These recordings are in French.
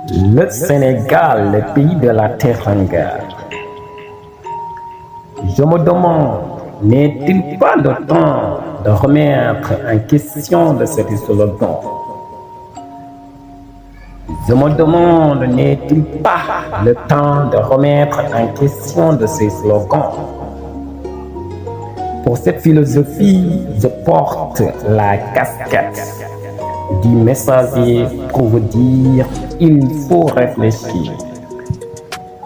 Le Sénégal, le pays de la terre en guerre. Je me demande, n'est-il pas le temps de remettre en question de cet slogan? Je me demande, n'est-il pas le temps de remettre en question de ces slogans? Pour cette philosophie, je porte la casquette du messager pour vous dire il faut réfléchir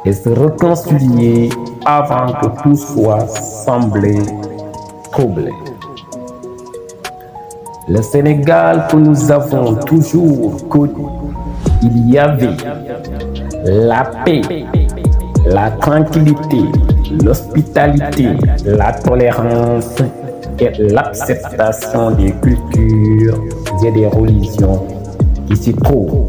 et se réconcilier avant que tout soit semblé troublé. Le Sénégal que nous avons toujours connu, il y avait la paix, la tranquillité, l'hospitalité, la tolérance et l'acceptation des cultures et des religions qui s'y trouvent.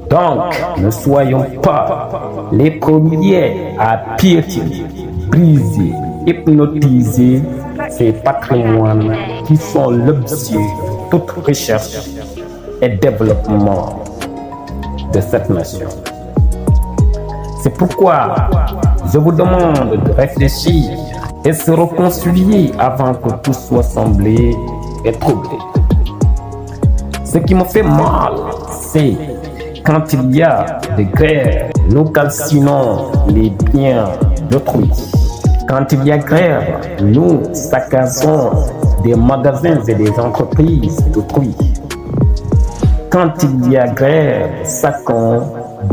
Donc, ne soyons pas les premiers à piétiner, briser, hypnotiser ces patrimoines qui sont l'objet de toute recherche et développement de cette nation. C'est pourquoi je vous demande de réfléchir et se réconcilier avant que tout soit semblé et troublé. Ce qui me fait mal, c'est quand il y a des guerres, nous calcinons les biens d'autrui. Quand il y a guerre, nous saccasons des magasins et des entreprises d'autrui. Quand il y a guerre, chacun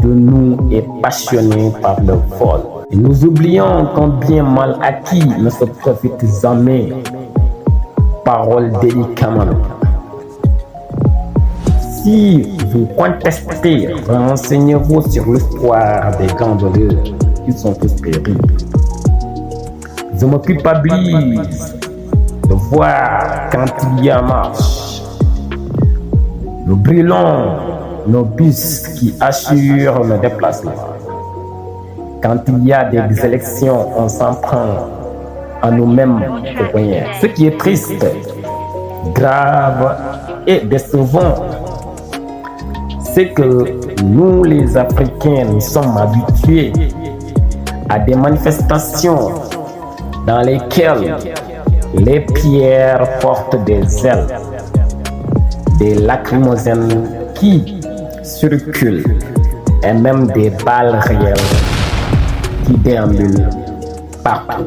de nous est passionné par le vol. Et nous oublions qu'un bien mal acquis ne se profite jamais. Parole délicatement. Si vous contestez, renseignez-vous sur l'histoire des gambleurs. Ils sont tous péris. Je me culpabilise de voir quand il y a marche. Nous brûlons nos bus qui assurent le déplacement. Quand il y a des élections, on s'en prend à nous-mêmes pour rien. Ce qui est triste, grave et décevant, c'est que nous, les Africains, nous sommes habitués à des manifestations dans lesquelles les pierres portent des ailes, des lacrymogènes qui circulent et même des balles réelles qui déambulent partout.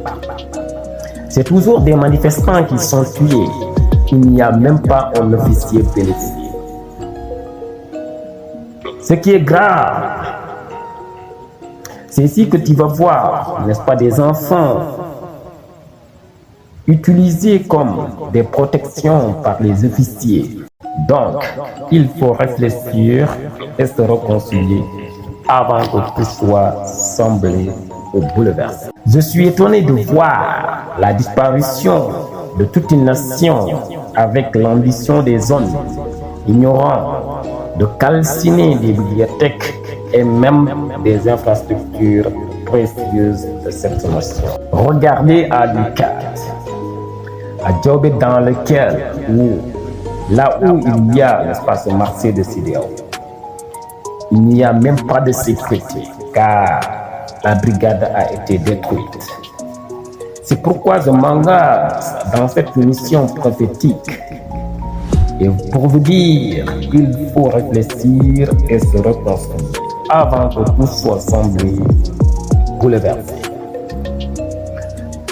C'est toujours des manifestants qui sont tués. Il n'y a même pas un officier blessé. Ce qui est grave, c'est ici que tu vas voir, n'est-ce pas, des enfants utilisés comme des protections par les officiers. Donc, il faut réfléchir et se réconcilier avant que tout soit semblé ou bouleversé. Je suis étonné de voir la disparition de toute une nation avec l'ambition des hommes ignorants de calciner des bibliothèques et même des infrastructures précieuses de cette nation. Regardez à l'UCAD, à Djobé dans lequel, là où il y a l'espace marché de CEDEAO, il n'y a même pas de sécurité car la brigade a été détruite. C'est pourquoi je m'engage dans cette mission prophétique et pour vous dire qu'il faut réfléchir et se reconstruire avant que tout soit semblé bouleversé.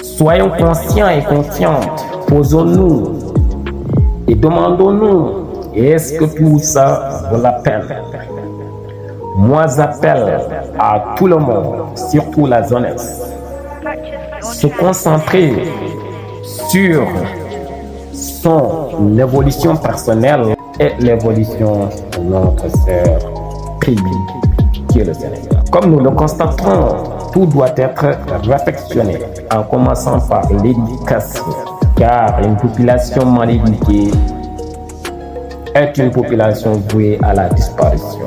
Soyons conscients et conscientes, posons-nous et demandons-nous, est-ce que tout ça vaut la peine? Moi, j'appelle à tout le monde, surtout la jeunesse, se concentrer sur son évolution personnelle et l'évolution de notre cher pays qui est le Sénégal. Comme nous le constaterons, tout doit être réflexionné en commençant par l'éducation, car une population mal éduquée est une population vouée à la disparition.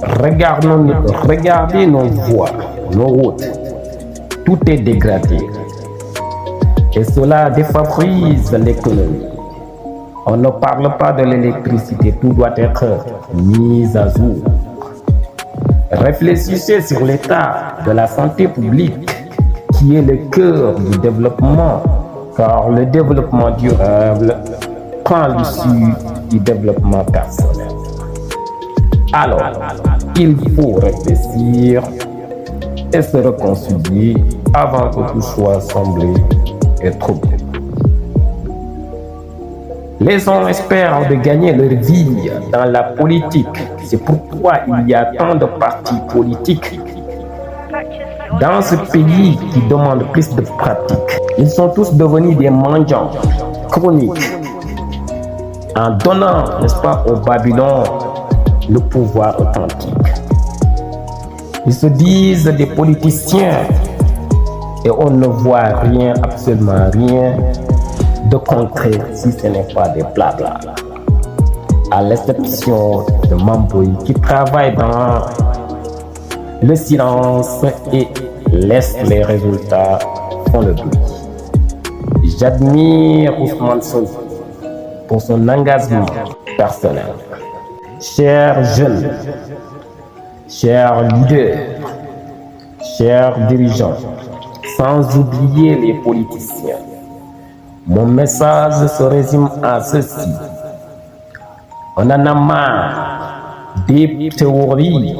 Regardez nos voies, nos routes, tout est dégradé et cela défavorise l'économie. On ne parle pas de l'électricité, tout doit être mis à jour. Réfléchissez sur l'état de la santé publique, qui est le cœur du développement, car le développement durable prend l'issue du développement personnel. Alors, il faut réfléchir et se réconcilier avant que tout soit semblé et troublé. Les gens espèrent de gagner leur vie dans la politique. C'est pourquoi il y a tant de partis politiques dans ce pays qui demandent plus de pratique. Ils sont tous devenus des mendiants chroniques en donnant, n'est-ce pas, au Babylone le pouvoir authentique. Ils se disent des politiciens et on ne voit rien, absolument rien de concret si ce n'est pas des blabla. À l'exception de Mamboy qui travaille dans le silence et laisse les résultats font le bruit. J'admire Ousmane Sonko pour son engagement personnel. Chers jeunes, chers leaders, chers dirigeants, sans oublier les politiciens, mon message se résume à ceci. On en a marre des théories,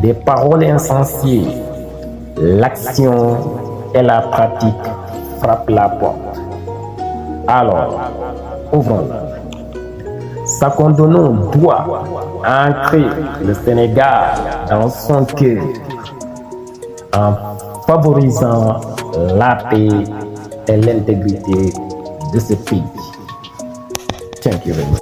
des paroles insensées. L'action et la pratique frappent la porte. Alors, ouvrons-la. Sacondonons doit ancrer le Sénégal dans son cœur en favorisant la paix et l'intégrité de ce pays. Thank you very much.